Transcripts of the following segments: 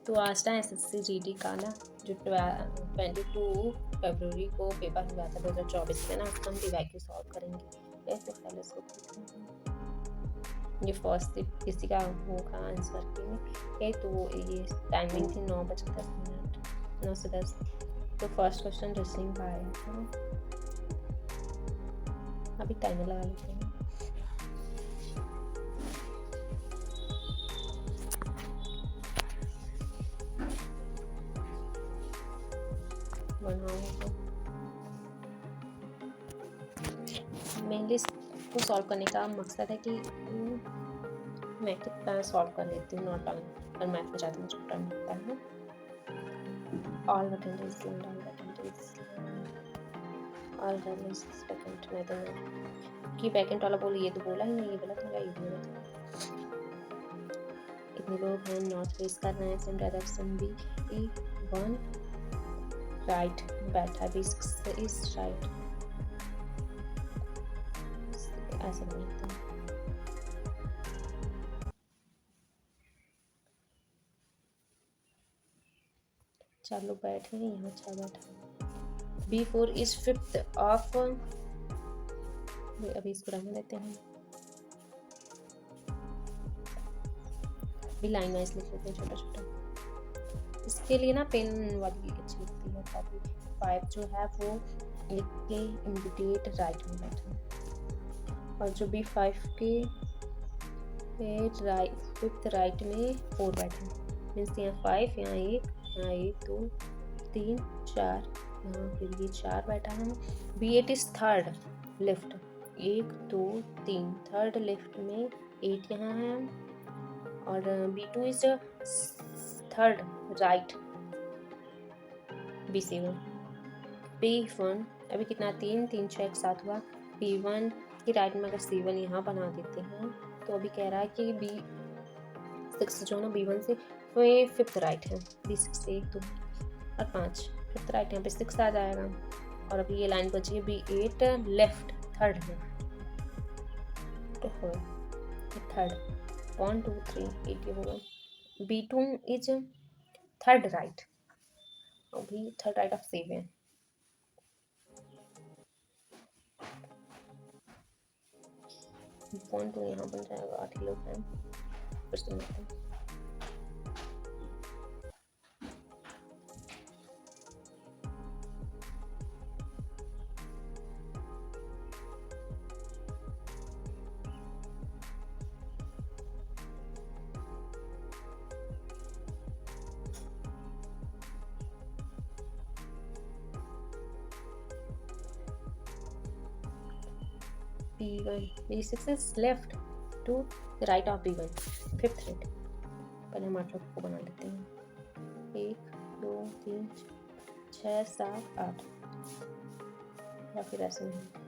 तो आज ना एसएससी जीडी का ना जो 22 फरवरी को पेपर हुआ था 2024 में ना, उसका हम DYQ सॉल्व करेंगे। ऐसे पहले इसको ये फर्स्ट किसी का होगा आंसर के तो ये टाइमिंग थी 9:10 9 से 10। तो फर्स्ट क्वेश्चन रीजनिंग का आया था। अभी टाइमर लगा लेते हैं। मेनली इसको सॉल्व करने का मकसद है कि मैं कितना सॉल्व कर लेती हूँ, नॉट ऑन पर मैथ में ज़्यादा मुझे टाइम लगता है। ऑल वैकेंसीज वैकेंट मैं तो कि वैकेंट वाला बोल ये तो बोला ही नहीं, ये बोला था, ये बोला था। इतने लोग हैं, नॉर्थ फेस कर रहे हैं, सेम डायरेक्शन भी 1 राइट बैठा भी 6 इज राइट, ऐसा बोलते हैं। चार लोग बैठे हैं, यहाँ 6 बैठा। B4 इज 5th ऑफ, अभी इसको रहने देते हैं, भी लाइन वाइज लिख लेते हैं छोटा छोटा। इसके लिए ना पेन वाली अच्छी लगती है कॉपी। 5 जो है वो लिख के इमीडिएट राइट में बैठा, और जो B5 के 5th राइट में 4 बैठा, मीन्स यहाँ 5, यहाँ 1, यहाँ 1 2 3 4, यहाँ फिर ये 4 बैठा है। B8 is 3rd left, 1 2 3 3rd left में 8 यहाँ है, और B2 is 3rd right, B7 B1 अभी कितना 3 3 6 एक साथ हुआ। B1 की राइट में अगर C1 यहाँ बना देते हैं तो अभी कह रहा है कि B6 जो है ना B1 से वो 5th राइट है, B6 से 1 2 और 5 5th राइट, यहाँ पे 6 आ जाएगा। और अभी ये लाइन बची है B8 लेफ्ट 3rd लेफ्ट, तो हो 3rd 1 2 3 8 ये होगा। B2 इज 3rd राइट, अभी 3rd राइट ऑफ 7 1 2 यहाँ बन जाएगा, 8 लोग हैं, फिर से मिलते हैं। B1 B6 is left to the right of B1 5th right. पहले हम 8 को बना लेते हैं, 1 2 3 6 7 8, या फिर ऐसे नहीं।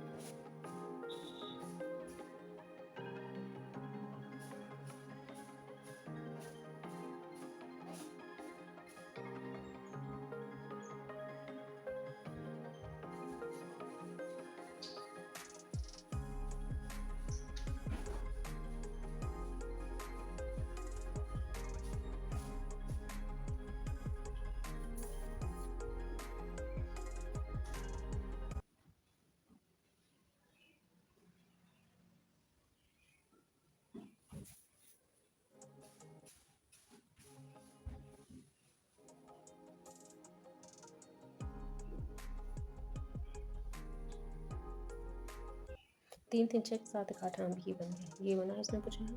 तीन 3 6 7 8 हम ये बन गए, ये बना इसने पूछा है।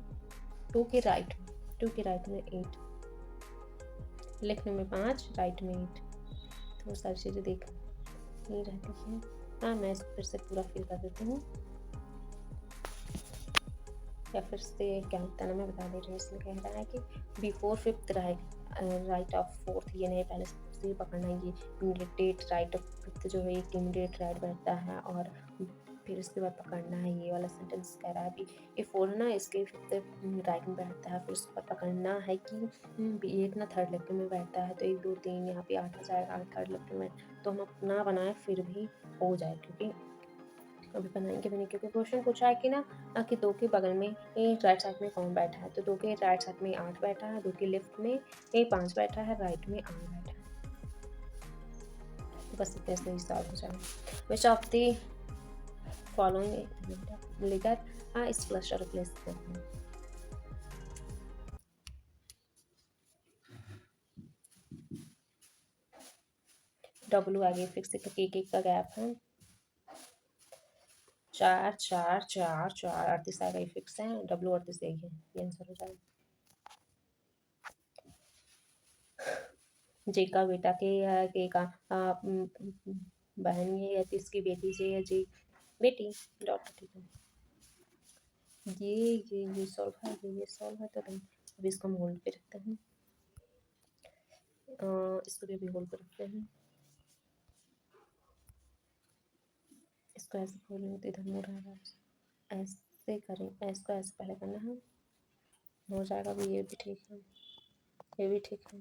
2 के राइट में 8, लिखने में 5, राइट में 8, तो सारी चीज़ें देख नहीं रहती हैं। हाँ, मैं इसको फिर से पूरा फिल कर देती हूँ, या फिर से क्या होता है ना, मैं बता दे रही हूँ। इसमें कह रहा है कि B4 5th right of 4th, ये नहीं पहले से पकड़ना है। ये इमीडिएट राइट ऑफ 5th जो है एक इमीडिएट राइट बैठता है, और फिर उसके बाद पकड़ना है। ये वाला सेंटेंस कह रहा है कि ये 4 ना इसके 5th राइट में बैठता है, फिर उसके बाद पकड़ना है कि B8 ना 3rd लेफ्ट में बैठता है, तो 1 2 3 यहाँ पे 8 आ जाएगा, 8 3rd लेफ्ट में। तो हम अपना बनाए फिर भी हो जाए, क्योंकि अभी बनाएंगे भी नहीं, क्योंकि क्वेश्चन पूछा है कि ना कि 2 के बगल में राइट साइड में कौन बैठा है, तो 2 के राइट साइड में 8 बैठा है, 2 के लेफ्ट में 5 बैठा है, राइट में 8 बैठा है। तो बस इतने से ही सॉल्व हो जाएगा। Which of the following letter is flush और रिप्लेस करते हैं। डब्लू आगे फिक्स है, क्योंकि एक का गैप है। 4 4 4 4 38 आएगा, ये फिक्स है। डब्लू 38 यही है, ये आंसर हो जाएगा। जे का बेटा के का बहन है, या तो इसकी बेटी से, या जी बेटी डॉटर, ठीक है। ये सॉल्व है, ये सॉल्व है, तो अभी इसको हम होल्ड पे रखते हैं। इसको भी अभी होल्ड पे रखते हैं। इसको ऐसे खोलेंगे तो इधर मुड़ आएगा, ऐसे करें, इसको ऐसे पहले करना है, हो जाएगा। अभी ये भी ठीक है, ये भी ठीक है,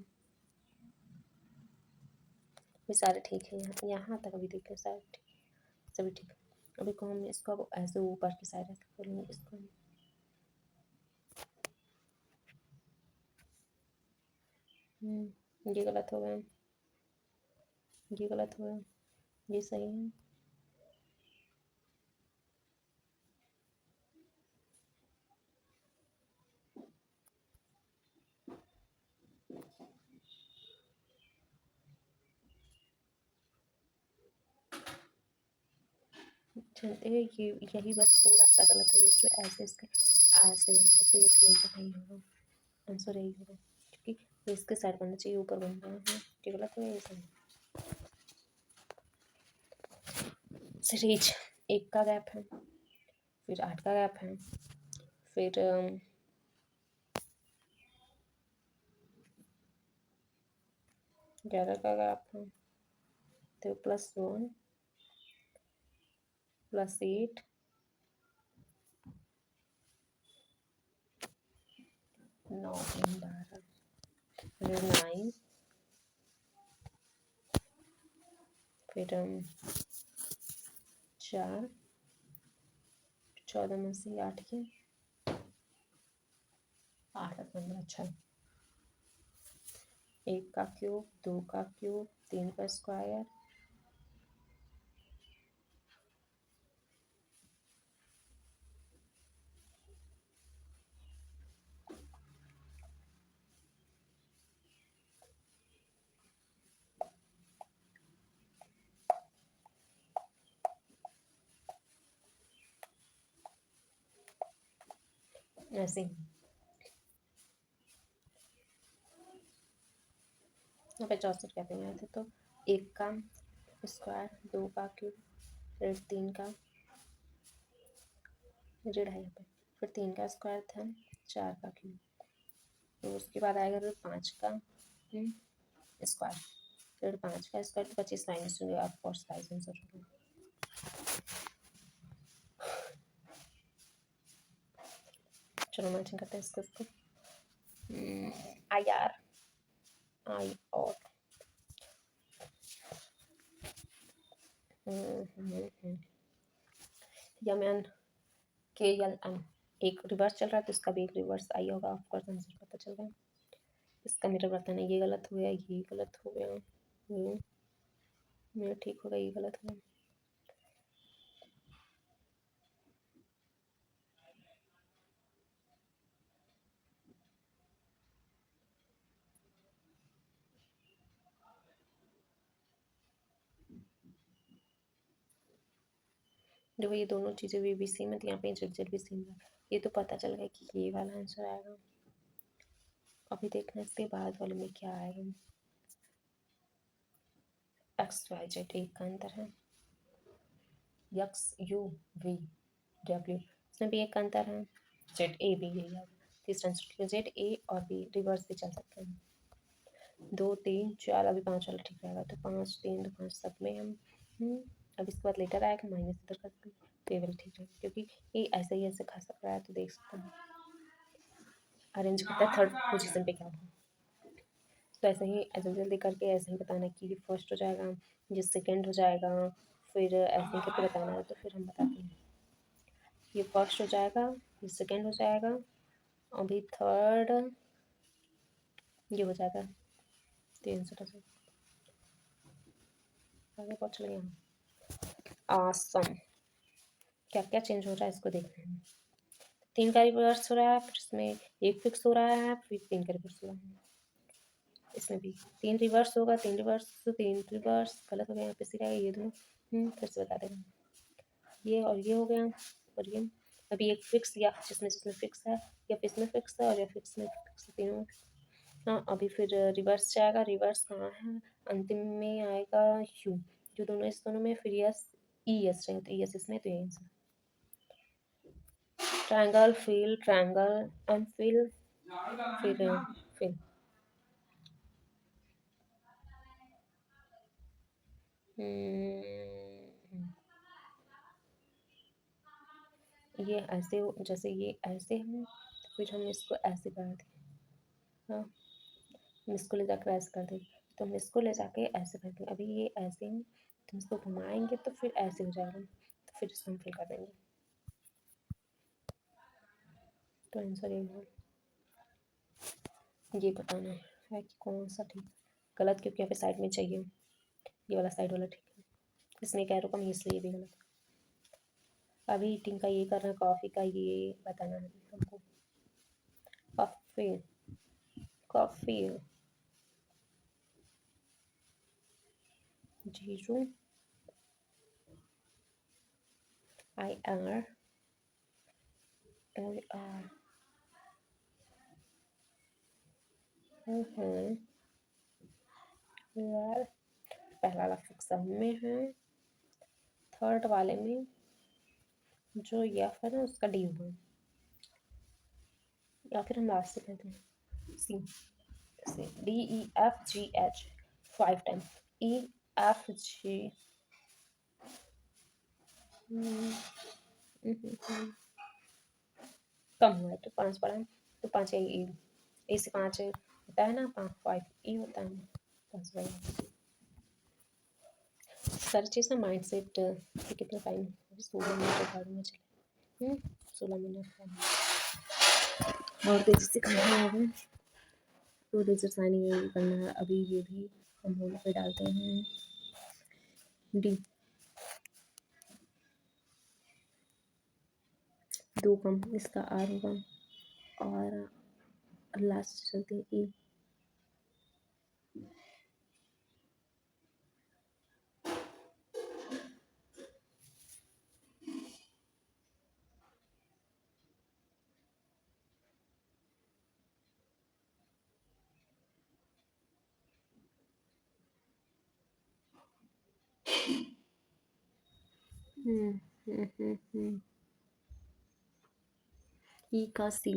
ये सारे ठीक है। यहाँ तक अभी देखें, सारे ठीक, सभी ठीक। अभी को हम इसको अब ऐसे ऊपर की साइड ऐसे खोलेंगे इसको। ये गलत हो गया, ये गलत हो गया, ये सही है। चलते हैं, ये यही बस थोड़ा सा गलत है, जो ऐसे इसके ऐसे है, तो ये भी आंसर नहीं होगा, आंसर यही होगा, क्योंकि इसके साइड बनना चाहिए, ऊपर बन रहा है। ये गलत है, ये सही। सीरीज 1 का गैप है, फिर 8 का गैप है, फिर 11 का गैप है, तो +1 +8 9 3 12, फिर 9, फिर 4 14 में से 8 के 8 15, अच्छा। 1 का क्यूब, 2 का क्यूब, 3 का स्क्वायर, ऐसे ही। यहाँ पे 64 कहते हैं थे, तो 1 का स्क्वायर, 2 का क्यूब, फिर 3 का ऋण है यहाँ पे, फिर 3 का स्क्वायर था, 4 का क्यूब, तो उसके बाद आएगा फिर 5 का स्क्वायर, फिर 5 का स्क्वायर, तो 25 माइनस होंगे, आप कोर्स राइट आंसर होगा। चलो मैचिंग करते हैं इसको आई आर आई और यम एन के एल एम, एक रिवर्स चल रहा है, तो इसका भी एक रिवर्स आई होगा, ऑफकोर्स आंसर पता चल गया। इसका मेरा बर्तन है, ये गलत हो गया, ये गलत हो गया, ये मेरा ठीक होगा, ये गलत हो गया। देखो ये दोनों चीज़ें भी सेम है, तो यहाँ पे जेड भी सेम है, ये तो पता चल गया कि ये वाला आंसर आएगा। अभी देखना इसके बाद वाले में क्या आएगा। एक्स वाई जेड एक का अंतर है, एक्स यू वी डब्ल्यू इसमें भी एक का अंतर है, जेड ए बी यही आएगा। तीसरा आंसर जेड ए और बी रिवर्स भी चल सकते हैं। 2 3 4, अभी 5 वाला ठीक रहेगा, तो 5 3 2 5 सब में हम अब इसके बाद लेटर आएगा, माइनस इधर कर सकते हैं, तो ये वाला ठीक रहेगा, क्योंकि ये ऐसे ही ऐसे खा सक रहा है, तो देख सकते हैं अरेंज करता है थर्ड पोजीशन पे क्या होगा। तो ऐसे ही जल्दी जल्दी करके ऐसे ही बताना कि ये फर्स्ट हो जाएगा, ये सेकंड हो जाएगा, फिर ऐसे करके बताना है, तो फिर हम बताते हैं। ये फर्स्ट हो जाएगा, ये सेकेंड हो जाएगा, अभी थर्ड ये हो जाएगा, 300 आगे पहुँच गए हम। आसम क्या क्या चेंज हो रहा है इसको देखते हैं। 3 का रिवर्स हो रहा है, फिर इसमें 1 फिक्स हो रहा है, फिर 3 का रिवर्स हो रहा है। इसमें भी 3 रिवर्स होगा, 3 रिवर्स, 3 रिवर्स गलत हो गया, यहाँ पे सीधा ये दोनों फिर से बता देना। ये और ये हो गया, और ये अभी एक फिक्स, या जिसमें जिसमें फिक्स है, या इसमें फिक्स है और या फिक्स में फिक्स, तीनों। हाँ, अभी फिर रिवर्स जाएगा, रिवर्स कहाँ है, अंतिम में आएगा यू, जो दोनों इस दोनों में, फिर यस ई यस रहेंगे, तो यस इसमें, तो ये answer. Triangle, fill, triangle, unfill, फिर ये ऐसे हो, जैसे ये ऐसे हैं, तो फिर हम इसको ऐसे कर दें। हाँ, हम इसको ले जाकर ऐसे कर देंगे, तो हम इसको ले जाके ऐसे कर देंगे। अभी ये ऐसे हैं, तो हम इसको घुमाएंगे तो फिर ऐसे हो जाएगा, तो फिर इसको हम फिल कर देंगे। तो आंसर ये है। ये बताना है कि कौन सा ठीक, गलत, क्योंकि यहाँ पे साइड में चाहिए, ये वाला साइड वाला ठीक है, इसमें एक एरो कम है, इसलिए ये भी गलत है। अभी ईटिंग का ये करना है, कॉफ़ी का ये बताना है हमको। Coffee, coffee, zero, IR, LR, यार पहला वाला फिक्स में है, थर्ड वाले में जो एफ है ना उसका डी होगा, या फिर हम लास्ट से कहते हैं सी, से DEFGH 5 टाइम, EFG कम हुआ है तो 5 पड़ा है, तो 5 ए से 5 होता है ना, 5 ई होता है, 5 बड़ा। सारी चीज़ ना माइंड सेट, कितना टाइम, 16 मिनट बाद में चले, 16 मिनट और तेजी से करना है। अभी तो लेजर साइनिंग ये करना है, अभी ये भी हम होल्ड पे डालते हैं, डी 2 कम, इसका आर होगा, और लास्ट चलते हैं ई, ई का सी,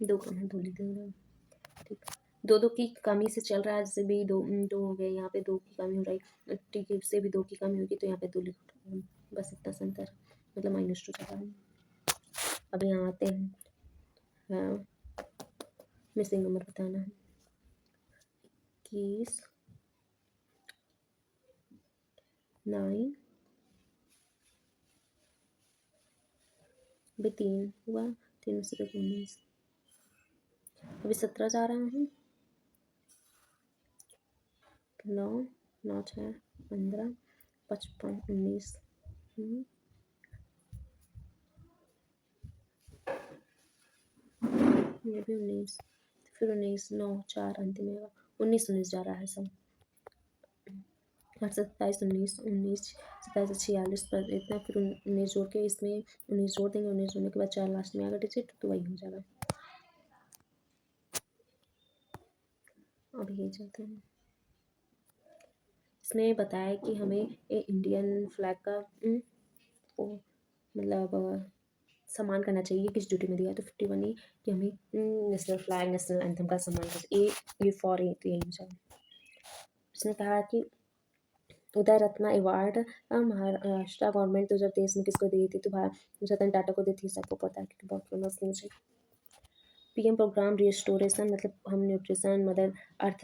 2 कम है, 2 लिख देंगे, ठीक है। 2 की कमी से चल रहा है, जैसे भी 2 हो गए, यहाँ पे 2 की कमी हो रही है, ठीक है, इससे भी 2 की कमी होगी, तो यहाँ पे 2 लिख, बस इतना सा अंतर, मतलब -2 चल रहा है। अब यहाँ आते हैं, हाँ मिसिंग नंबर बताना है, 21, 9, अभी 3 हुआ, 3 से 19, अभी 17 जा रहा हूँ, 9, 9 6 15, 55, 19, ये भी 19, फिर 19, 9 4 अंतिम में 19 जा रहा है सब, 27 19 19 27 46 पर इतना, फिर 19 जोड़ के इसमें 19 जोड़ देंगे, 19 जोड़ने के बाद 4 लास्ट में आएगा डिजिट, तो वही हो जाएगा। अब ये चलते हैं, इसमें बताया कि हमें इंडियन फ्लैग का मतलब सम्मान करना चाहिए, किस ड्यूटी में दिया है, तो 51 ये कि हमें नेशनल फ्लैग, नेशनल एंथम का सम्मान कर, ए फॉर ए, तो यही हो जाएगा। इसने कहा कि उदय रत्न अवार्ड महाराष्ट्र गवर्नमेंट तो जब देश में किसको दी थी, तो रतन टाटा को दी थी, सबको पता है क्योंकि बहुत फेमस न्यूज है। PM प्रोग्राम रिस्टोरेशन, मतलब हम न्यूट्रिशन, मदर अर्थ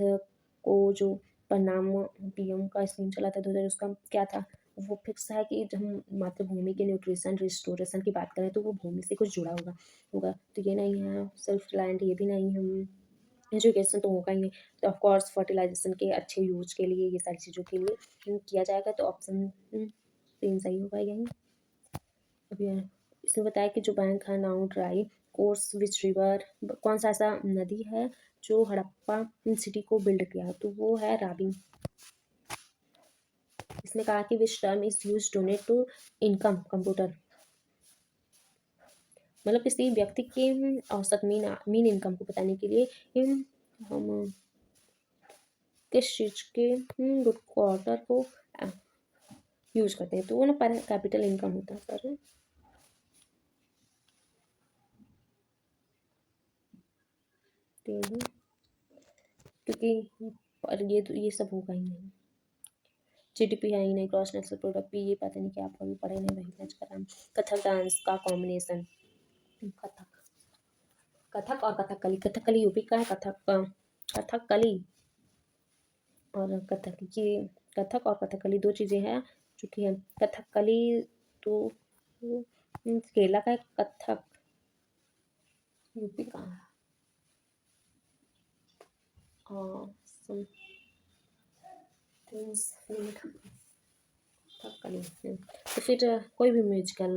को जो परिणाम पीएम का स्कीम चला था 2000, उसका क्या था, वो फिक्स है कि जब हम मातृभूमि के न्यूट्रिशन रिस्टोरेशन की बात करें तो वो भूमि से कुछ जुड़ा होगा तो ये नहीं है, सेल्फ रिलायंट ये भी नहीं, हम एजुकेशन तो होगा ही नहीं, तो ऑफ कोर्स फर्टिलाइजेशन के अच्छे यूज के लिए ये सारी चीज़ों के लिए किया जाएगा, तो ऑप्शन 3 सही होगा यही। अभी इसमें बताया कि जो बैंक है now dry course which river, कौन सा ऐसा नदी है जो हड़प्पा सिटी को बिल्ड किया, तो वो है रावी। इसमें कहा कि which term is use donate to income computer, मतलब किसी व्यक्ति के औसत मीन इनकम को बताने के लिए हम किस चीज के गुड क्वार्टर को यूज करते हैं, तो वो ना पर कैपिटल इनकम होता है सर। क्योंकि और ये सब होगा ही नहीं, जीडीपी है ही नहीं, ग्रॉस नेशनल प्रोडक्ट भी ये पता नहीं कि आप कभी पढ़े नहीं, वही करा। कथक डांस का कॉम्बिनेशन, कथक कथक और कथकली, कथकली यूपी का है, कथकली और कथक, ये कथक और कथकली दो चीज़ें हैं जो कि है। कथकली तो केरला का है, कथक यूपी का है। तो फिर कोई भी म्यूजिकल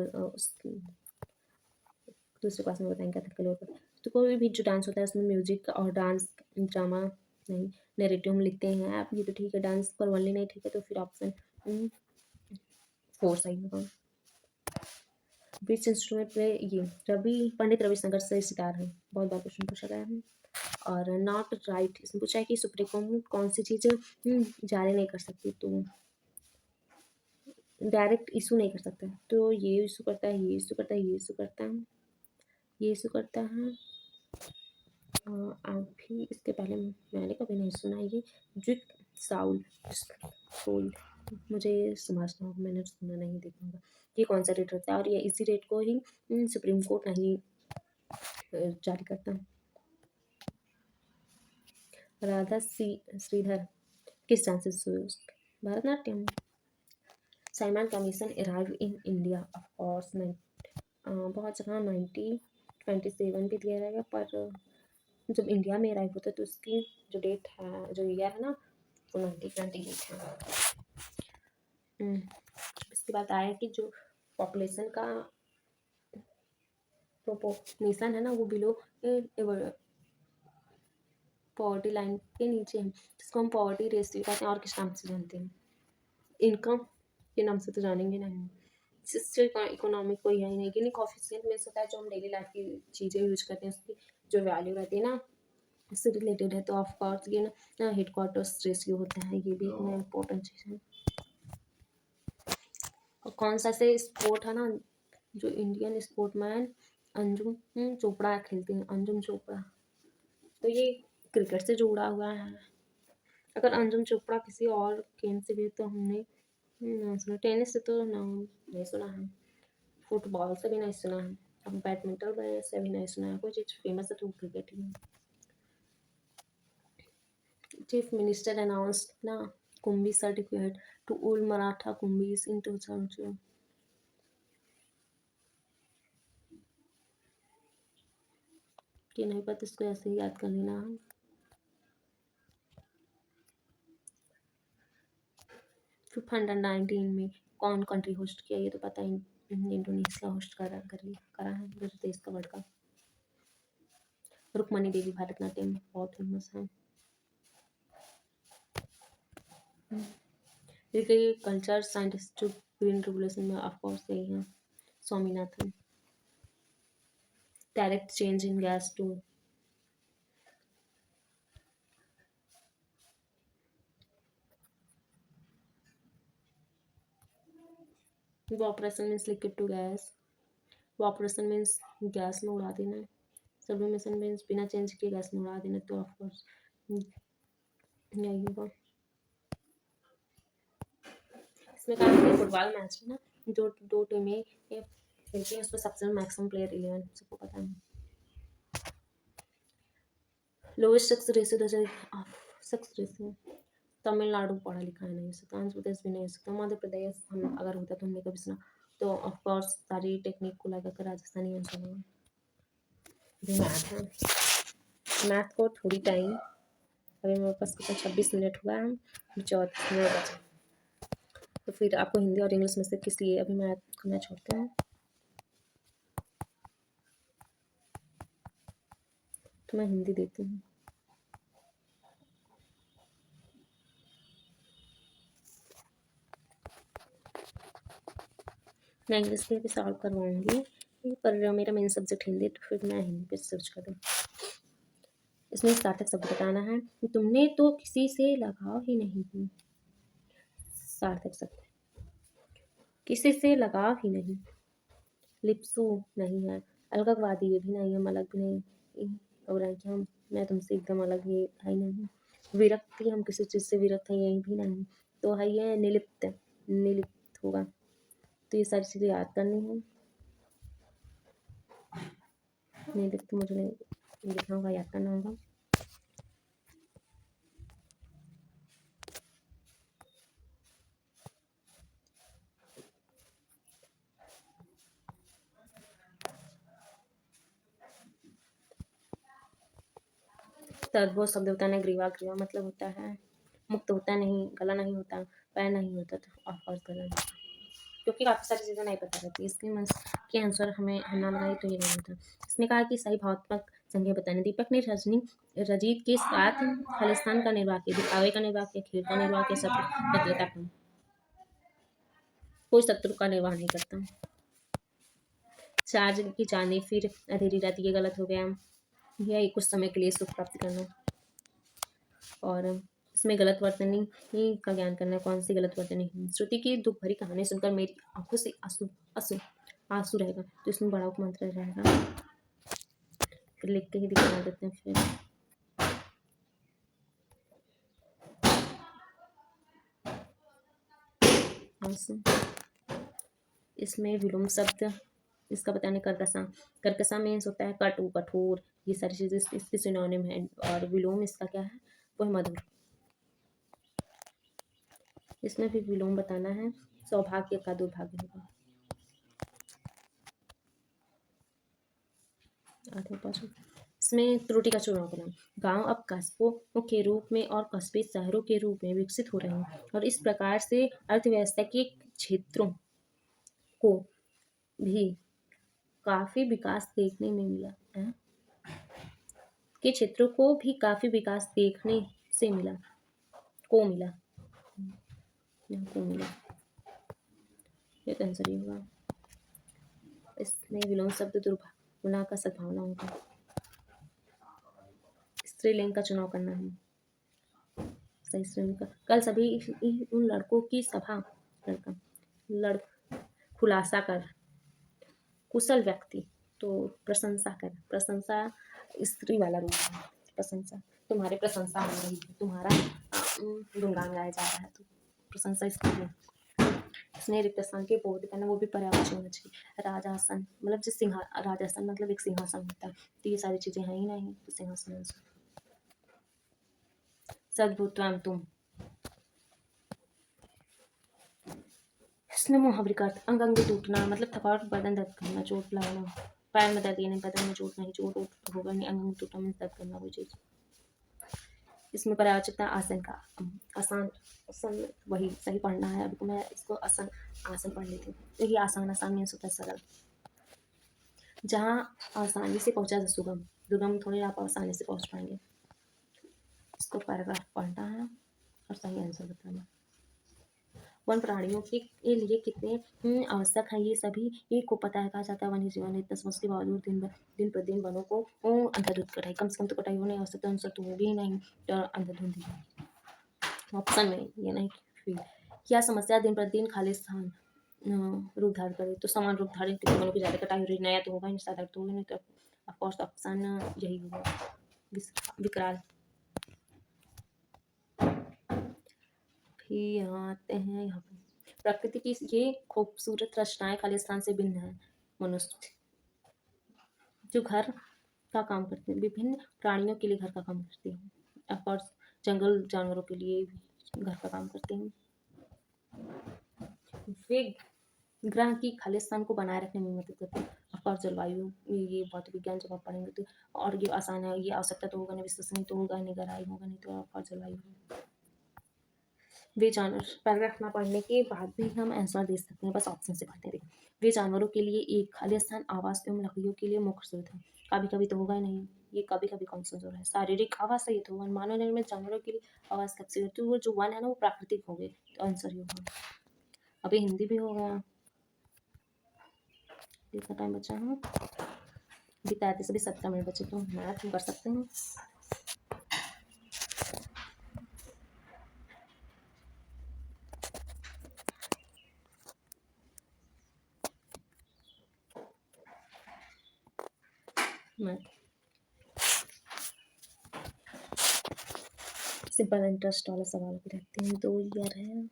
दूसरे क्लास में बताएंगे कथकली होता है, तो कोई भी जो डांस होता है उसमें म्यूजिक और डांस ड्रामा नहीं नैरेटिव हम लिखते हैं आप, ये तो ठीक है, डांस पर ओनली नहीं ठीक है, तो फिर ऑप्शन 4 सही होगा। विच इंस्ट्रूमेंट पे ये पंडित रविशंकर से सितार है, बहुत बार क्वेश्चन पूछा गया है। और नॉट राइट, इसमें पूछा है कि सुप्रीम कोर्ट कौन सी चीज़ जारी नहीं कर सकती, तो डायरेक्ट इशू नहीं कर सकता, तो ये इशू करता है, ये इशू करता है, ये इशू करता है, ये इशू करता है। आप भी इसके पहले मैंने कभी नहीं सुना ये जित साउल, मुझे समझना होगा, मैंने सुना नहीं, देखा होगा ये कौन सा रेट रखता है, और ये इसी रेट को ही सुप्रीम कोर्ट नहीं जारी करता। राधा श्रीधर किस डांस से, Bharatanatyam. Simon commission arrive in India, of course मैं बहुत जगह 1927 भी दिया रहेगा, पर जब इंडिया में अराइव होता है तो उसकी जो डेट है, जो ईयर है ना, वो 1928 है। इसके बाद आया कि जो पॉपुलेशन का प्रोपोर्शन है ना, वो बिलो पॉवर्टी लाइन के नीचे है, जिसको हम पॉवर्टी रेशियो कहते हैं, और किस नाम से जानते हैं, इनकम के नाम से तो जानेंगे नहीं, इकोनॉमिक कोई है ही नहीं, गिनी कोएफिशिएंट में होता है जो हम डेली लाइफ की चीज़ें यूज करते हैं उसकी जो वैल्यू रहती है ना, इससे रिलेटेड है, तो ऑफ कोर्स ये ना हेडक्वार्टर्स रेशियो होता है, ये भी इतना इम्पोर्टेंट चीज़ है। और कौन सा से स्पोर्ट है ना, जो इंडियन स्पोर्टमैन अंजुम चोपड़ा खेलते हैं, अंजुम चोपड़ा, तो ये क्रिकेट से जुड़ा हुआ है। अगर अंजुम चोपड़ा किसी और गेम से भी, तो हमने ना सुना, टेनिस से तो नाम नहीं सुना है, फुटबॉल से भी नहीं सुना है, अब बैडमिंटन से भी नहीं सुना है, कोई चीज़ फेमस है तो क्रिकेट ही है। चीफ मिनिस्टर अनाउंस्ड ना कुंभी सर्टिफिकेट टू ऑल मराठा कुंभीज इन 2002, कि नहीं पता, इसको ऐसे ही याद कर लेना। 519 में कौन कंट्री होस्ट किया, ये तो पता ही, इंडोनेशिया होस्ट करा है दूसरे देश का वर्ल्ड कप। रुक्मणी देवी भरतनाट्यम बहुत फेमस है। देखिए कल्चर साइंटिस्ट जो ग्रीन रेवोल्यूशन में ऑफ कोर्स यही है, Swaminathan. Direct change in gas to, evaporation means liquid to gas, evaporation means gas में उड़ा देना, सब्लिमेशन मीन्स बिना चेंज किए गैस में उड़ा देना, तो ऑफ कोर्स यही होगा। इसमें कहा फुटबॉल मैच है ना, जो दो टीमें खेलती हैं उसमें सबसे मैक्सिमम प्लेयर 11, सबको पता है। Lowest sex ratio 2000 sex ratio Tamil Nadu पढ़ा लिखा है नहीं हो सकता, आंध्र प्रदेश भी नहीं हो सकता, मध्य प्रदेश हम अगर होता तो हमने कभी सुना। तो ऑफकोर्स सारी टेक्निक को लगा कर राजस्थानी आंसर होगा। मैथ है, मैथ को थोड़ी टाइम, अभी मेरे पास कितना 26 मिनट हुआ है, 34 मिनट बचा। तो फिर आपको हिंदी और इंग्लिश में से किस लिए, अभी मैथ को मैं छोड़ते हैं, तो मैं हिंदी देती हूँ। मैं इंग्लिश पे भी सॉल्व करवाऊंगी, पर मेरा मेन सब्जेक्ट हिंदी, तो फिर मैं हिंदी पे सर्च करूँ। इसमें सार्थक शब्द बताना है। तुमने तो किसी से लगाव ही नहीं, सार्थक शब्द किसी से लगाव ही नहीं, लिप्सू नहीं है, अलगवादी ये भी नहीं है, अलग भी नहीं, और है कि हम मैं तुमसे एकदम अलग, ये है ही नहीं। विरक्ति, हम किसी चीज़ से विरक्त हैं, यही भी नहीं। तो है ये निलिप्त, निलिप्त होगा। तो ये सारी चीज़ें याद करनी है। निलिप्त मुझे लिखना होगा, याद करना होगा। तद्भव शब्द होता है ग्रीवा, ग्रीवा मतलब होता है मुक्त होता नहीं, गला नहीं होता, पैर नहीं होता, तो ऑफकोर्स गला नहीं होता। क्योंकि काफ़ी सारी चीज़ें नहीं पता रहती, इसके मन के आंसर हमें हम ना लगाए तो ये नहीं होता। इसने कहा कि सही भावात्मक संज्ञा बताने। दीपक ने रजीत के साथ खालिस्तान का निर्वाह किया, दिखावे का निर्वाह किया, खेल का निर्वाह किया, शत्रु मित्रता का। कोई शत्रु का निर्वाह नहीं करता। चार्ज की चांदी, फिर अंधेरी रात, ये गलत हो गया। यह कुछ समय के लिए सुख प्राप्त करना, और इसमें गलत वर्तनी का ज्ञान करना। कौन सी गलत वर्तनी? श्रुति की दुख भरी कहानी सुनकर मेरी आंखों से आंसू आंसू आंसू रहेगा, तो इसमें बड़ा उपमंत्र रहेगा। फिर लिख के ही दिखा देते हैं। फिर आंसू, इसमें विलोम शब्द, इसका बताने कर्कशा। कर्कशा मीन्स होता है कटु, कठोर, ये सारी चीजें इसके सिनोनिम है। और विलोम इसका क्या है, वो है मधुर। इसमें भी विलोम बताना है। सौभाग्य का दुर्भाग्य होगा। इसमें त्रुटि का चुनाव करना। गांव अब कस्बों के रूप में और कस्बे शहरों के रूप में विकसित हो रहे हैं, और इस प्रकार से अर्थव्यवस्था के क्षेत्रों को भी काफी विकास देखने में मिला है, के क्षेत्रों को भी काफी विकास देखने से मिला, को मिला, को मिला, ये तो आंसर ही होगा। इसमें विलोम शब्द दुर्भावना का सद्भावना होगा। स्त्रीलिंग का चुनाव करना है। सही स्त्रीलिंग का। कल सभी उन लड़कों की सभा, लड़का लड़ खुलासा कर, कुशल व्यक्ति, तो प्रशंसा कर, प्रशंसा स्त्री वाला रूप है, प्रशंसा, तुम्हारी प्रशंसा हो रही है, तुम्हारा गुणगान गाया जा रहा है, तो प्रशंसा स्त्री है। इसने रिक्त स्थान के बोध करना, वो भी पर्यावाची होना चाहिए। राजासन मतलब जिस राजासन मतलब एक सिंहासन होता है, तो ये सारी चीजें हैं ही नहीं, तो सिंहासन। सद्भुत्वाम तुम, इसमें मुहावरे का अर्थ अंग अंग टूटना मतलब थकावट, बदन दर्द करना, चोट लगना, पैर में दर्द, यानी बदन में चोट नहीं, चोट होगा नहीं, अंग अंग टूटना में दर्द करना, कोई चीज। इसमें पर्यावाचकता आसन का, आसान, आसन वही सही पढ़ना है। अभी मैं इसको आसन आसन पढ़ लेती हूँ। ये आसान, आसान मीन्स होता है सरल, जहाँ आसानी से पहुंचा जा सुगम, दुर्गम थोड़ी आप आसानी से पहुंच पाएंगे। इसको पैराग्राफ पढ़ना है और सही आंसर बताना। वन प्राणियों के लिए कितने आवश्यक है, ये सभी को पता है। कहा जाता है वन ही जीवन है, इतना समझ के बावजूद दिन पर दिन वनों को अंधाधुंध कटाई, कम से कम तो कटाई होने आवश्यकता अनुसार तो होगी ही नहीं, तो अंधाधुंध ही। ऑप्शन में ये नहीं फिर क्या समस्या दिन पर दिन खालिस्तान रूप धारण करे, तो समान रूप धारण कितने वनों की ज्यादा कटाई हो रही, नया तो होगा नहीं, सादा तो होगा नहीं, तो ऑफकोर्स ऑप्शन यही होगा, विकराल। फिर यहाँ आते हैं, यहाँ पर प्रकृति की ये खूबसूरत रचनाएं खालिस्तान से भिन्न है। मनुष्य जो घर का काम करते हैं, विभिन्न प्राणियों के लिए घर का काम करते हैं, और जंगल जानवरों के लिए भी घर का काम करती हूँ। वे ग्रह की खालिस्तान को बनाए रखने में मदद करते हैं। ऑफकोर्स जलवायु, ये भौतिक विज्ञान जब आप पढ़ेंगे तो, और ये आसान है, ये आवश्यकता तो होगा नहीं, विश्वसनीय तो होगा नहीं, गहराई होगा नहीं, तो ऑफकोर्स जलवायु है। वे जानवर, पैराग्राफ ना पढ़ने के बाद भी हम आंसर दे सकते हैं, बस ऑप्शन से पढ़ते रहिए। वे जानवरों के लिए एक खाली स्थान, आवास एवं लकड़ियों के लिए मुख्य स्रोत है। कभी कभी तो होगा ही नहीं, ये कभी कभी कौन सा जो है शारीरिक आवास है, ये तो वन। मानव निर्मित जानवरों के लिए आवास कब से, तो वो जो वन है ना वो प्राकृतिक हो गए, तो आंसर ये होगा। अभी हिंदी भी हो गया, कितना टाइम बचा है, अभी 33 अभी 17 मिनट बचे, तो मैथ हम कर सकते हैं। मैथ सिंपल इंटरेस्ट वाले सवाल भी रहते हैं। 2 ईयर है,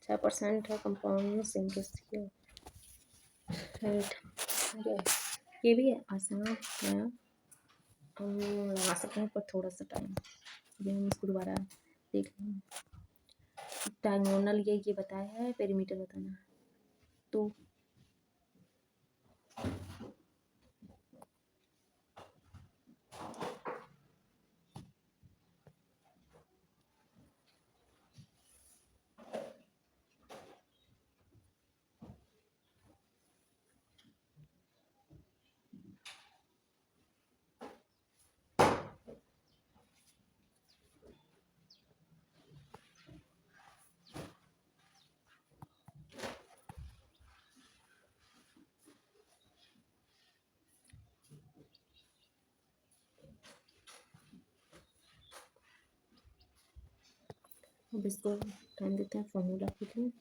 6% है, कंपाउंड इंटरेस्ट रेट, ये भी है आसान है, हम लगा सकते हैं पर थोड़ा सा टाइम, अभी हम इसको दोबारा देख लें। डायगोनल ये बताया है, पेरीमीटर बताना है, तो अब इसको टाइम देते हैं फॉर्मूला के लिए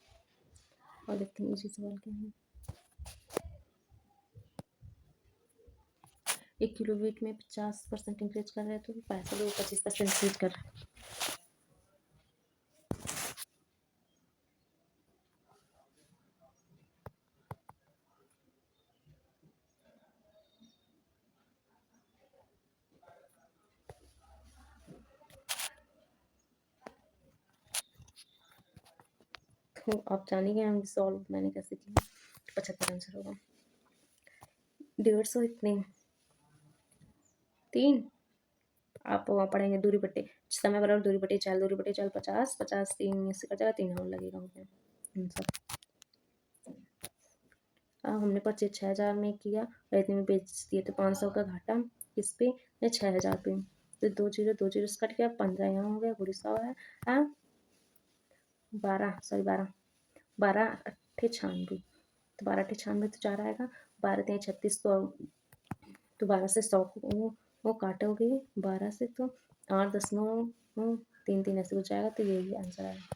और देखते हैं इसी सवाल क्या है। 1 किलो वेट में 50% इंक्रीज कर रहे हैं, तो पैसा भी 25% इंक्रीज कर रहे हैं। तो आप जानिए हम सॉल्व मैंने कैसे किया। 75 आंसर होगा। 150 इतने 3, आप वहाँ पढ़ेंगे दूरी बट्टे समय बराबर दूरी बट्टे चाल, दूरी बट्टे चाल 50, 50 3 इससे कट जाएगा, 3 और लगेगा, हो गया आंसर। अब हमने परचेज 6000 में किया और इतने में बेच दिए, तो 500 का घाटा किस पे, या 6000 पे, तो 2 जीरो 2 जीरो से कट गया, 15 यहाँ हो गया, पूरी 100 है। 12 अट्ठे 96, तो 12 अट्ठे 96 तो 4 आएगा, 12 3 36, तो 12 से 100 वो काटोगे 12 से, तो 8.3 ऐसे हो जाएगा, तो यही आंसर आएगा।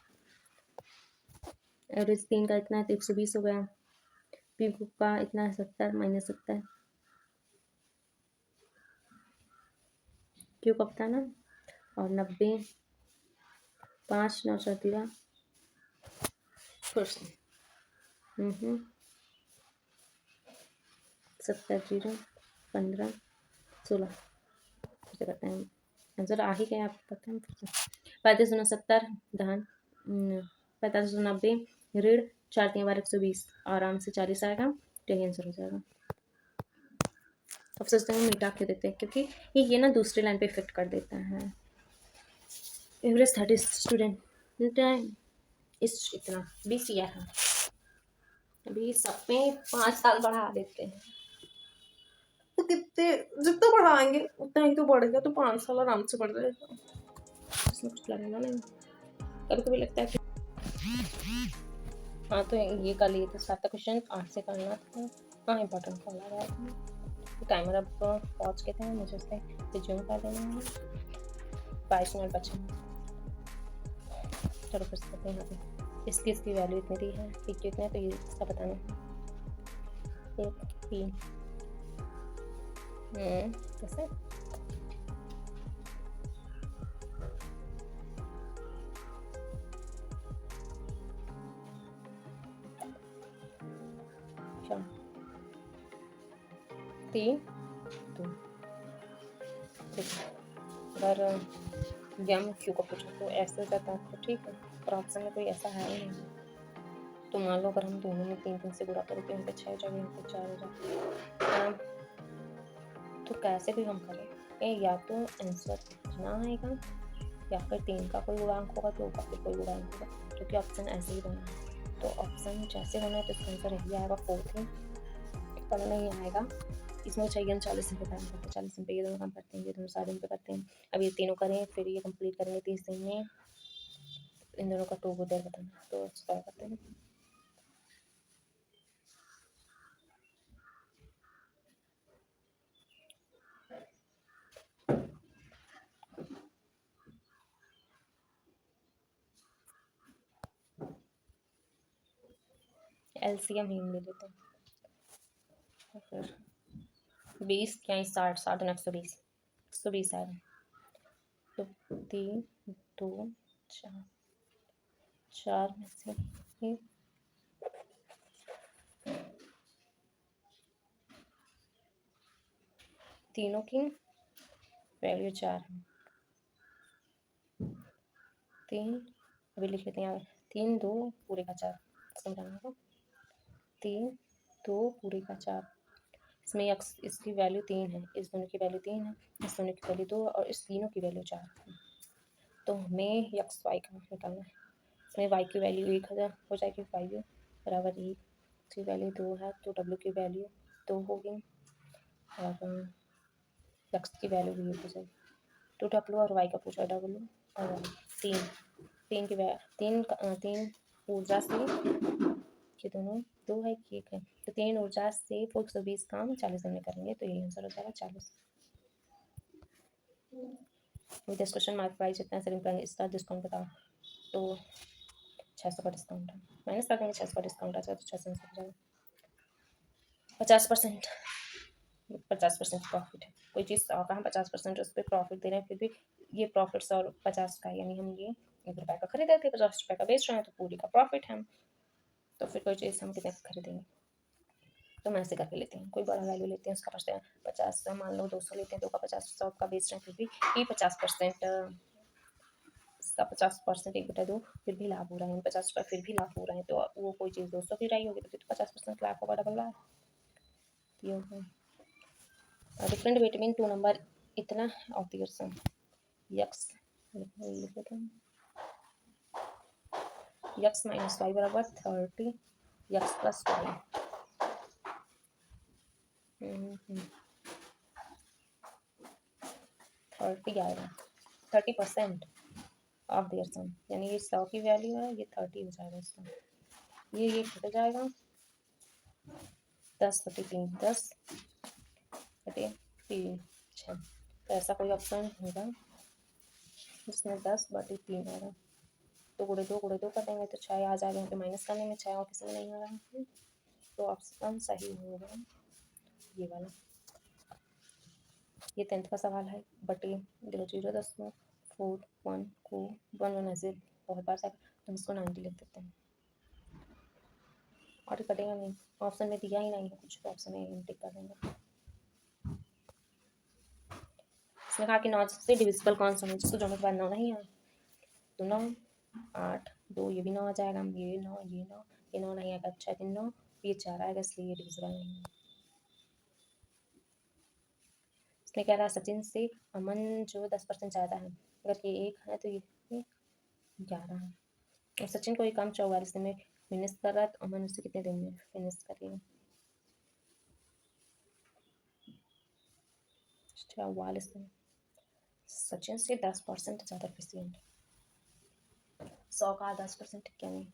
एवरेज 3 का इतना है तो 120 हो गया, पी का इतना है 70 माइनस 70, क्यों का पता ना, और 90 5 9 14 70 0 15 16 फिर से करते हैं, आंसर आ ही गया आपको पता है। फिर से 35 धान 45 ऋण 4 3 बार 120, आराम से 40 आएगा, तो यही आंसर हो जाएगा। अब सोचते हैं मिटा के देते हैं, क्योंकि ये ना दूसरी लाइन पे इफेक्ट कर देता है। एवरेज 30 स्टूडेंट इस इतना 20 ईयर है, अभी सब में 5 साल बढ़ा देते हैं, तो कितने जितना बढ़ाएंगे उतना ही तो बढ़ेगा, तो 5 साल आराम से बढ़ जाएगा, इसमें कुछ लगना नहीं। कभी कभी लगता है कि हाँ, तो ये कर लिए, तो 7 क्वेश्चन 8 से करना था। हाँ, इंपॉर्टेंट कॉल आ रहा है, टाइमर अब पहुँच के थे, मुझे उससे रिज्यूम कर देना है। 22 मिनट बचे, चलो कुछ करते हैं। यहाँ पे इसकी वैल्यू इतनी दी है, पी क्यू इतना है, तो ये इसका बताना है। 1 3 कैसे अच्छा 3 2 ठीक है, अगर यम क्यू का पूछा तो ऐसे हो जाता है, तो ठीक है। पर ऑप्शन में कोई ऐसा है ही नहीं। तो मान लो अगर हम दोनों में 3 से गुणा करें तो यहाँ पे 6 हो जाएगा, यहाँ पे 4 हो जाएगा। तो कैसे भी हम करें, या तो आंसर इतना आएगा या फिर 3 का कोई गुणांक होगा, 2 का फिर कोई गुणांक होगा, क्योंकि ऑप्शन ऐसे ही बना है। तो ऑप्शन जैसे होना है तो इसका आंसर यही आएगा 4 ही, पर नहीं आएगा। इसमें चाहिए हम 40 रुपये काम करते हैं, 40 रुपये ये दोनों काम करते हैं, ये दोनों सारे रुपये करते हैं। अब ये तीनों करें फिर ये कंप्लीट करेंगे 30 दिन में, इन दोनों का टोगेदर बताना। तो क्या करते हैं, एलसीएम ही ले लेते हैं। तो फिर 20 क्या 60, 60 120, 120 आएगा। तो 3 2 4, 4 में से ये तीनों की वैल्यू 4 है। 3 अभी लिख लेते हैं यहाँ, 3 2 पूरे का 4 समझाना होगा। 3 2 पूरे का 4, इसमें यक्स इसकी वैल्यू 3 है, इस दोनों की वैल्यू 3 है, इस दोनों की वैल्यू 2 और इस तीनों की वैल्यू 4 है। तो हमें यक्स वाई का निकालना है। इसमें वाई की वैल्यू 1000 हो जाएगी, वाई बराबर 1 की वैल्यू 2 है तो डब्ल्यू की वैल्यू 2 होगी और यक्स की वैल्यू भी 1 हो जाएगी। तो डब्ल्यू और वाई का पूछा, डब्ल्यू और 3 3 की तीन ऊर्जा से, ये दोनों 2 है कि 1 है, तो 3 ऊर्जा से वो 120 काम 40 दिन में करेंगे, तो यही आंसर हो जाएगा 40। With this question mark price जितना सेलिंग प्राइस इसका डिस्काउंट बताओ। तो 600 का डिस्काउंट है, माइनस कर देंगे, 600 का डिस्काउंट आ जाएगा तो 600 हो जाएगा। 50% 50% प्रॉफिट है, कोई चीज़ 100 का हम 50% उस पर प्रॉफिट दे रहे हैं, फिर भी ये प्रॉफिट 150 का, यानी हम ये 1 रुपये का खरीदे थे, 50 रुपये का बेच रहे हैं, तो पूरी का प्रॉफिट है। तो फिर कोई चीज़ हम कितने का खरीदेंगे, तो हम ऐसे करके लेते हैं, कोई बड़ा वैल्यू लेते हैं, उसका 50, मान लो 200 लेते हैं, 2 का 50, 100 का बेच रहे हैं, फिर भी ये 50%, इसका 50% 1/2 फिर भी लाभ हो रहा है, 50 रुपये फिर भी लाभ हो रहा है, तो वो कोई चीज़ 200 की रही होगी तो फिर तो 50% लाभ होगा, डबल लाभ। ये डिफरेंट बिटवीन 2 नंबर इतना ऑफ द सम यक्स लिख लेते हैं, यक्स माइनस वाई बराबर 30 यक्स प्लस वाई। 30 आएगा, 30% ऑफ देयर सम, यानी ये 100 की वैल्यू है, ये 30 हो जाएगा इसका, ये कितना जाएगा 10/3, 10/3 6। तो ऐसा कोई ऑप्शन होगा जिसमें 10/3 आएगा, तो गुणे 2 कर देंगे तो 6 आ जाएगा, यहाँ पे माइनस करने में 6 और किसी में नहीं आ रहा है, तो ऑप्शन सही होगा ये वाला। ये 10th का सवाल है, बटे 0.041 को 1 ऐसे बहुत बार जाएगा, तो हम इसको 90 लिख देते हैं, और कटेगा नहीं, ऑप्शन में दिया ही नहीं है कुछ, तो ऑप्शन में टिक कर देंगे। इसने कहा कि 9 से डिविजिबल कौन सा है, जिसको जोड़ने के बाद 9 नहीं आए, तो 9 8 2 ये भी 9 आ जाएगा, ये 9 ये 9 नहीं आएगा, 6 3 9 ये 4 आएगा, इसलिए ये डिविजिबल नहीं है। इसमें कह रहा है सचिन से अमन जो 10% ज़्यादा है, अगर ये 1 है तो ये 11 है, और सचिन को ये काम 44 दिन में फिनिश कर रहा है, तो अमन उसे कितने दिन में फिनिश करेगा, 44 दिन। सचिन से 10% ज़्यादा एफिशिएंट, 100 का 10% क्या नहीं,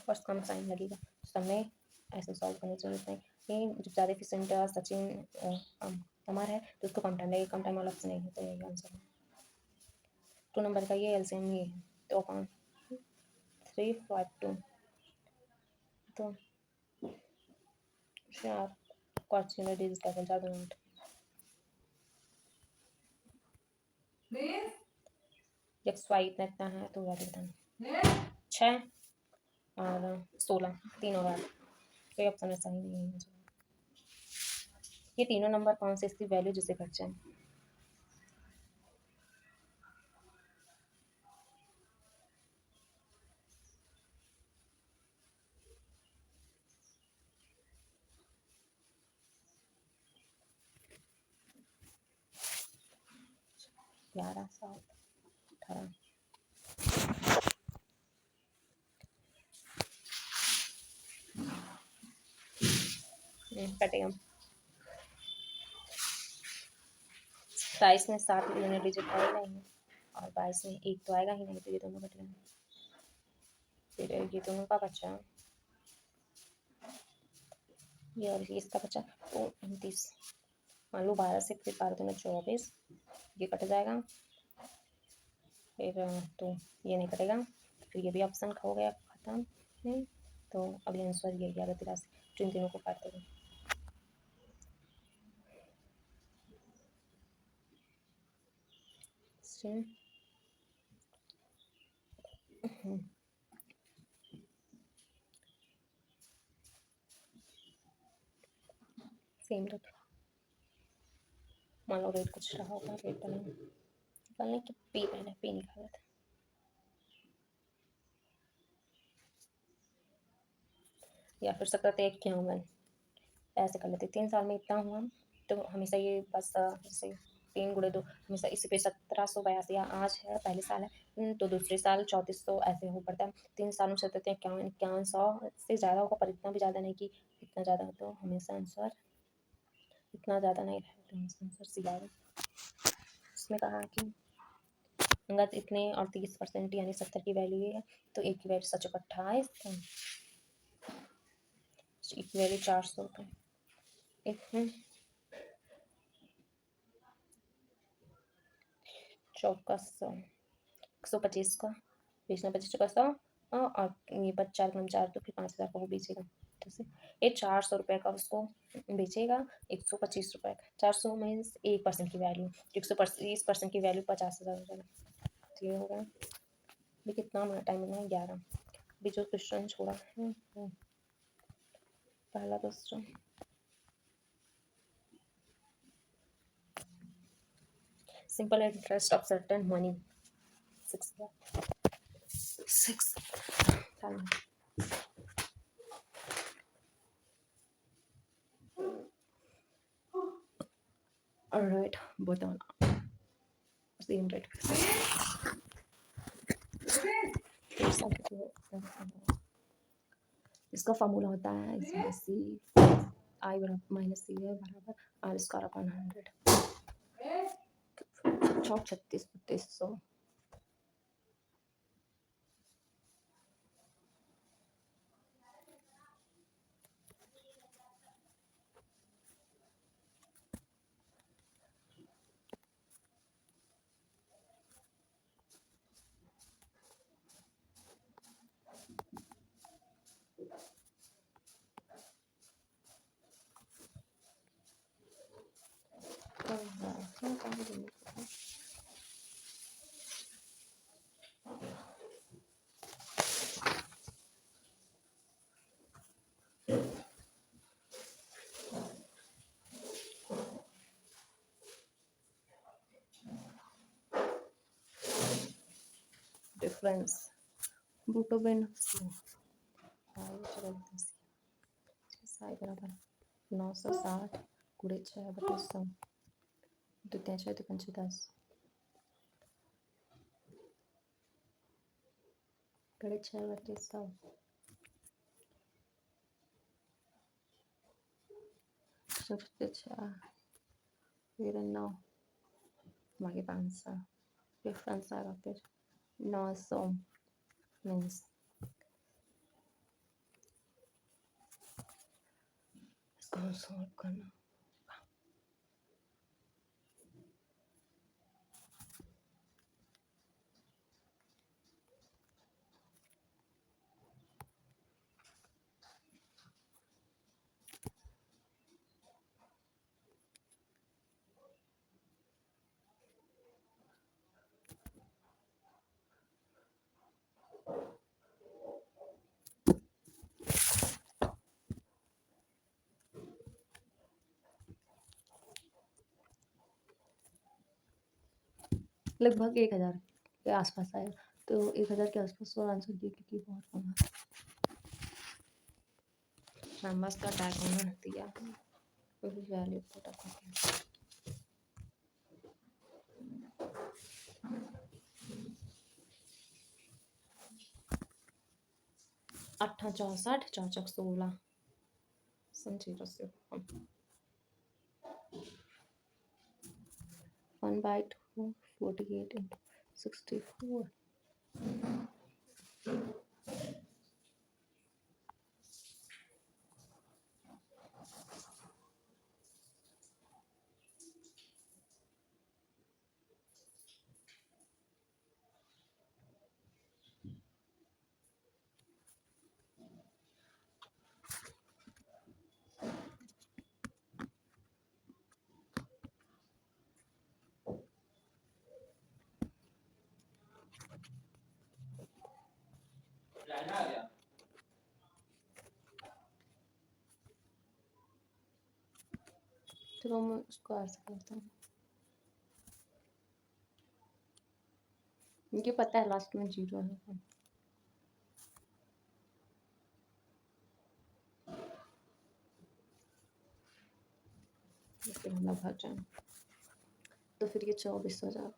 फर्स्ट कम साइन लगेगा, समय ऐसे सॉल्व करने की जरूरत नहीं, जब ज़्यादा एफिशिएंट सचिन अमर है तो उसको कम टाइम लगेगा, कम टाइम वाला ऑप्शन नहीं है, तो यही आंसर है। 2 नंबर का ये एलसीएम ये है, तो 352 तो 4 क्वेश्चन डिजिट का ज़्यादा नोट एक्स वाई इतना इतना है, तो वैल्यू बताना 6 और 16 3 और 8, कोई ऑप्शन ऐसा ही नहीं है। ये तीनों नंबर कौन से इसकी वैल्यू जिसे घट जाए। ग्यारह, 7, 18 कटेगा। 27 में 7 यूनिट डिजिट आएगा ही नहीं, और 22 में 1 तो आएगा ही नहीं, तो ये दोनों कट गए। फिर ये दोनों का बचा, ये और ये इसका बचा, तो 29। मान लो 12 से फिर 12 दूना 24, ये कट जाएगा। फिर तो ये नहीं कटेगा, फिर ये भी ऑप्शन हो गया खत्म है। तो अभी आंसर ये 1183, तो इन तीनों को काट देंगे। सेम रेट, मान लो रेट कुछ रहा होगा, रेट निकालने की पी पहले पी निकाला था। या फिर 1751 ऐसे कर लेते, 3 साल में इतना हुआ, तो हमेशा ये बस जैसे 3 × 2 हमेशा इसी पे 1782, या आज है पहले साल है तो दूसरे साल 3400 ऐसे हो पड़ता है। 3 साल में 1751, 5100 से ज़्यादा होगा, पर इतना भी ज़्यादा नहीं कि इतना ज़्यादा हो, तो हमेशा आंसर इतना ज़्यादा नहीं रहेगा, आंसर सी आएगा। इसमें कहा कि अगर इतने और 30% यानी 70 की वैल्यू है, तो एक की वैल्यू 728, एक की वैल्यू 400 रुपये। एक 125 का बेचना, 25 का 100, और ये 4 तो फिर 5000 का वो बेचेगा। जैसे ये 400 रुपये का उसको बेचेगा 125 रुपये का। 400 मीन्स 1% की वैल्यू, 120% की वैल्यू 50,000 हो जाएगा। ये हो गया। अभी कितना टाइम मिला है? 11। अभी जो क्वेश्चन छोड़ा है पहला question, simple interest of certain money 6 alright, बताना सेम रेट इसका फॉर्मूला होता है इसमें सी आई माइनस सी है बराबर R square upon 100। 36 3200 difference root of N साई बराबर 960 गुणे 6 बटे 100 द्वितीय 6 तो 10 गुणे 6 बटे 100 फिर 9 बाकी 500 डिफरेंस आएगा फिर 900 मीन्स इसको सॉल्व करना। लगभग 1000 के आसपास आया। तो 1000 के आसपास और आंसर दिए क्योंकि बहुत कम है। नंबर्स का टैग होना दिया वैल्यू पुट अप करके 8 64 4 चौक 16 जीरो से 1/2 48 into 64। चलो मैं उसको ऐसे करता हूँ। मुझे पता है लास्ट में 0 है। फिर हम लोग भाग जाएं तो फिर ये 24,000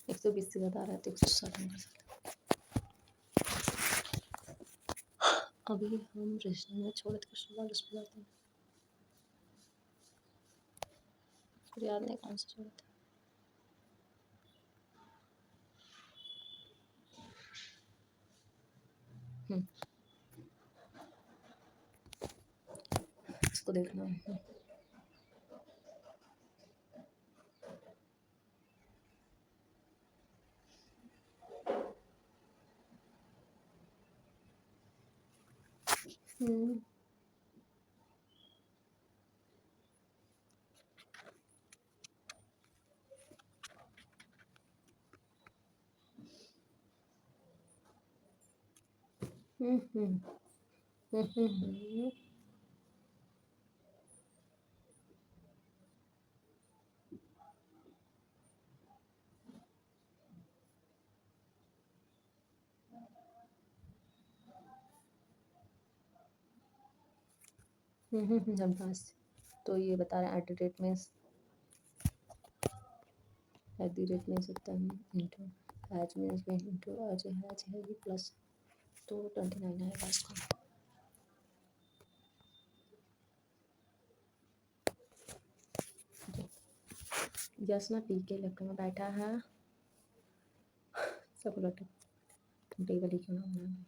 120 से ज़्यादा आ रहा है तो 160 नहीं कर सकते। अभी हम रेशनल में छोड़े थे सवाल उस पर जाते हैं। फिर याद नहीं कौन सा छोड़ा था। इसको देखना है। बस तो ये बता रहे हैं एट द रेट मीन्स होता है इंटू हैज मीन्स में इंटू आज हैज है ये प्लस तो 29 आएगा इसका। जस्ट ना पी के इलेक्ट्रो में बैठा है सब लोग टेबल ही क्यों ना होना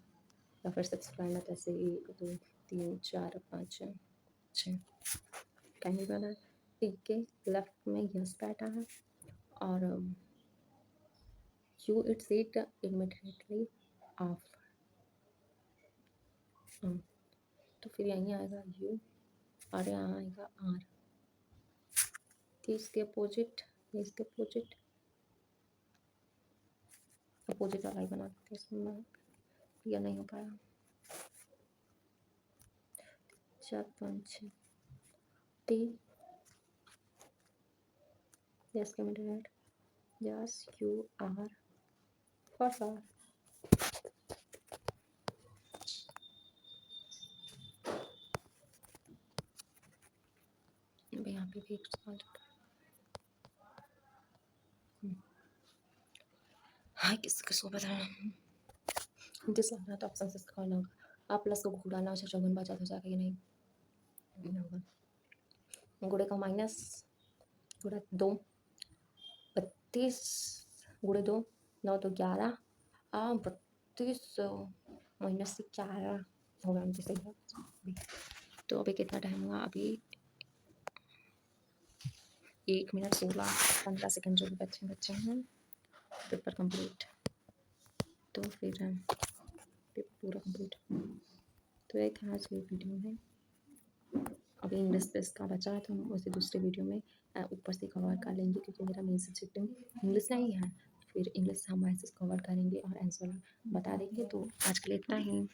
या फिर सब्सक्राइब मत ऐसे 1 2 3 4 5 6 कहीं वाला पी के लेफ्ट में यस बैठा है और you it's it immediately of तो फिर यहीं आएगा यू और यहाँ आएगा आर तो इसके अपोजिट अपोजिट वाला ही बना देते इसमें या नहीं हो पाया 4 5 6 T yes committed yes you are for R यहाँ पे भी एक सवाल हाँ किसको बताना जिस रहा तो ऑप्शन से करना होगा आप प्लस को घुड़ाना उसे चौगुन बचा तो जाएगा ये नहीं होगा गुड़े का माइनस गुड़ा 2 32 गुड़े 2 9 तो 11 32 माइनस से 11 होगा मुझे सही है। तो अभी कितना टाइम हुआ अभी 1 मिनट 16-15 सेकंड जो भी बच्चे हैं पेपर कंप्लीट तो फिर पेपर पूरा कंप्लीट तो एक आज की वीडियो है अभी इंग्लिश पे इसका बचा है तो हम उसे दूसरे वीडियो में ऊपर से कवर कर लेंगे क्योंकि मेरा मेन सब्जेक्ट इंग्लिश नहीं है फिर इंग्लिश हम ऐसे कवर करेंगे और आंसर बता देंगे तो आज के लिए इतना ही।